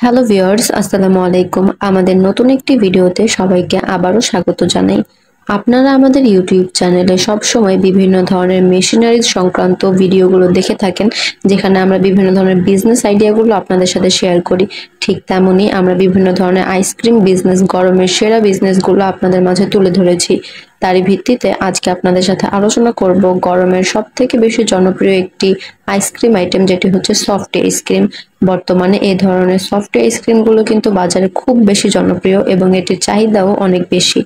Hello viewers, আসসালামু আলাইকুম। আমাদের নতুন একটি ভিডিওতে সবাইকে আবারও স্বাগত জানাই। আপনারা আমাদের ইউটিউব চ্যানেলে সবসময় বিভিন্ন ধরনের মেশিনারিজ সংক্রান্ত ভিডিওগুলো দেখে থাকেন, যেখানে আমরা বিভিন্ন ধরনের বিজনেস আইডিয়াগুলো আপনাদের সাথে শেয়ার করি। ঠিক তেমনই আমরা বিভিন্ন ধরনের আইসক্রিম বিজনেস, গরমের সেরা বিজনেসগুলো আপনাদের মাঝে তুলে ধরেছি। তারই ভিত্তিতে আজকে আপনাদের সাথে আলোচনা করব গরমের সবথেকে বেশি জনপ্রিয় একটি আইসক্রিম আইটেম, যেটি হচ্ছে সফট আইসক্রিম। বর্তমানে এই ধরনের সফট আইসক্রিমগুলো কিন্তু বাজারে খুব বেশি জনপ্রিয় এবং এটির চাহিদাও অনেক বেশি।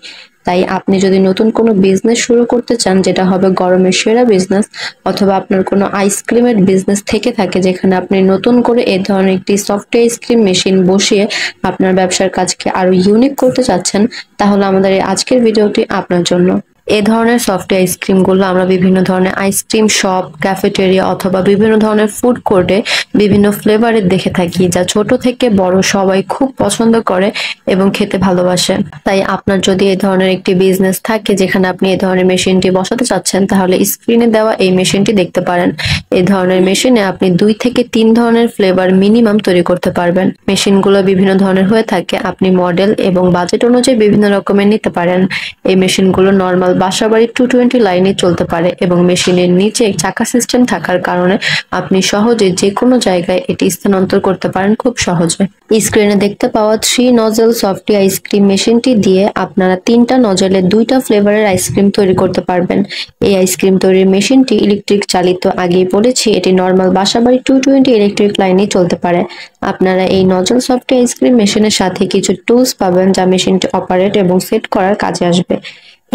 তাই আপনি যদি নতুন কোনো বিজনেস শুরু করতে চান, যেটা হবে গরমের সেরা বিজনেস, অথবা আপনার কোনো আইসক্রিমের বিজনেস থেকে থাকে যেখানে আপনি নতুন করে এই ধরনের একটি সফট আইসক্রিম মেশিন বসিয়ে আপনার ব্যবসার কাজকে আরো ইউনিক করতে চাচ্ছেন, তাহলে আমাদের এই আজকের ভিডিওটি আপনার জন্য। এই ধরনের সফট আইসক্রিমগুলো আমরা বিভিন্ন ধরনের আইসক্রিম শপ, ক্যাফেটেরিয়া অথবা বিভিন্ন ধরনের ফুড কোর্টে বিভিন্ন ফ্লেভারের দেখে থাকি, যা ছোট থেকে বড় সবাই খুব পছন্দ করে এবং খেতে ভালোবাসে। তাই আপনার যদি এই ধরনের একটি বিজনেস থাকে যেখানে আপনি এই ধরনের মেশিনটি বসাতে চাচ্ছেন, তাহলে স্ক্রিনে দেওয়া এই মেশিনটি দেখতে পারেন। এই ধরনের মেশিনে আপনি 2 থেকে 3 ধরনের ফ্লেভার মিনিমাম তৈরি করতে পারবেন। মেশিনগুলো বিভিন্ন ধরনের হয়ে থাকে, আপনি মডেল এবং বাজেট অনুযায়ী বিভিন্ন রকমের নিতে পারেন। এই মেশিনগুলো নর্মাল বাসাবাড়ির 220 লাইনে চলতে পারে এবং মেশিনের নিচে চাকা সিস্টেম থাকার কারণে আপনি সহজে যে কোনো জায়গায় এটি স্থানান্তর করতে পারেন খুব সহজে। স্ক্রিনে দেখতে পাওয়া 3 নজল সফটি আইসক্রিম মেশিনটি দিয়ে আপনারা 3টা নজলে 2টা ফ্লেভারের আইসক্রিম তৈরি করতে পারবেন। এই আইসক্রিম তৈরির মেশিনটি ইলেকট্রিক চালিত। আগেই বলেছি এটি নর্মাল বাসাবাড়ি 220 ইলেকট্রিক লাইনে চলতে পারে। আপনারা এই নজল সফটি আইসক্রিম মেশিনের সাথে কিছু টুলস পাবেন যা মেশিনটি অপারেট এবং সেট করার কাজে আসবে।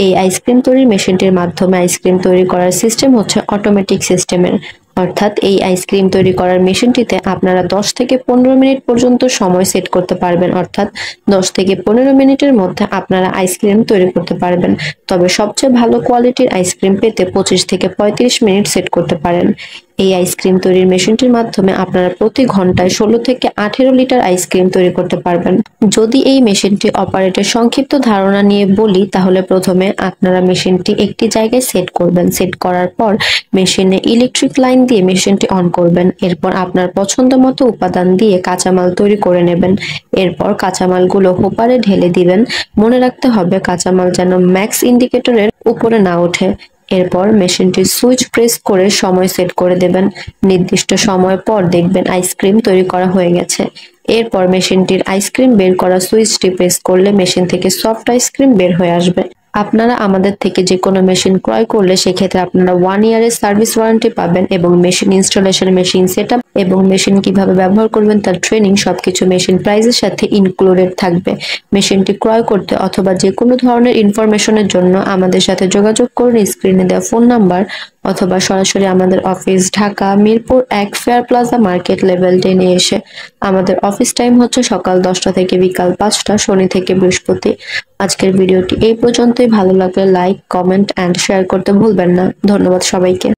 এই আইসক্রিম তৈরির মেশিনটির মাধ্যমে আইসক্রিম তৈরি করার সিস্টেম হচ্ছে অটোমেটিক সিস্টেমের, অর্থাৎ এই আইসক্রিম তৈরি করার মেশিনটিতে আপনারা 10 থেকে 15 মিনিট পর্যন্ত সময় সেট করতে পারবেন, অর্থাৎ 10 থেকে 15 মিনিটের মধ্যে আপনারা আইসক্রিম তৈরি করতে পারবেন। তবে সবচেয়ে ভালো কোয়ালিটির আইসক্রিম পেতে 25 থেকে 35 মিনিট সেট করতে পারেন। এই আইসক্রিম তৈরির মেশিনটির মাধ্যমে আপনারা প্রতি ঘন্টায় 16 থেকে 18 লিটার আইসক্রিম তৈরি করতে পারবেন। যদি এই মেশিনটি অপারেটের সংক্ষিপ্ত ধারণা নিয়ে বলি, তাহলে প্রথমে আপনারা মেশিনটি একটি জায়গায় সেট করবেন। সেট করার পর মেশিনে ইলেকট্রিক লাইন দিয়ে মেশিনটি অন করবেন। এরপর আপনার পছন্দ মতো উপাদান দিয়ে কাঁচামাল তৈরি করে নেবেন। এরপর কাঁচামালগুলো হোপারে ঢেলে দিবেন। মনে রাখতে হবে কাঁচামাল যেন ম্যাক্স ইন্ডিকেটরের উপরে না ওঠে। এরপর মেশিনটি সুইচ প্রেস করে সময় সেট করে দেবেন। নির্দিষ্ট সময় পর দেখবেন আইসক্রিম তৈরি করা হয়ে গেছে। এরপর মেশিনটির আইসক্রিম বের করা সুইচটি প্রেস করলে মেশিন থেকে সফট আইসক্রিম বের হয়ে আসবে। আপনারা আমাদের থেকে যে কোনো মেশিন ক্রয় করলে সেক্ষেত্রে আপনারা 1 ইয়ারের সার্ভিস ওয়ারেন্টি পাবেন এবং মেশিন ইনস্টলেশন, মেশিন সেটআপ এবং মেশিন কিভাবে ব্যবহার করবেন তার ট্রেনিং সবকিছু মেশিন প্রাইসের সাথে ইনক্লুডেড থাকবে। মেশিনটি ক্রয় করতে অথবা যে কোনো ধরনের ইনফরমেশনের জন্য আমাদের সাথে যোগাযোগ করুন স্ক্রিনে দেওয়া ফোন নাম্বার, অথবা সরাসরি আমাদের office Dhaka Mirpur 1 fair plaza market level 10 এ এসে। আমাদের অফিস টাইম হচ্ছে সকাল 10টা থেকে বিকাল 5টা, শনি থেকে বৃহস্পতি। আজকের ভিডিওটি এই পর্যন্তই। ভালো লাগলে লাইক, কমেন্ট এন্ড শেয়ার করতে ভুলবেন না। ধন্যবাদ সবাইকে।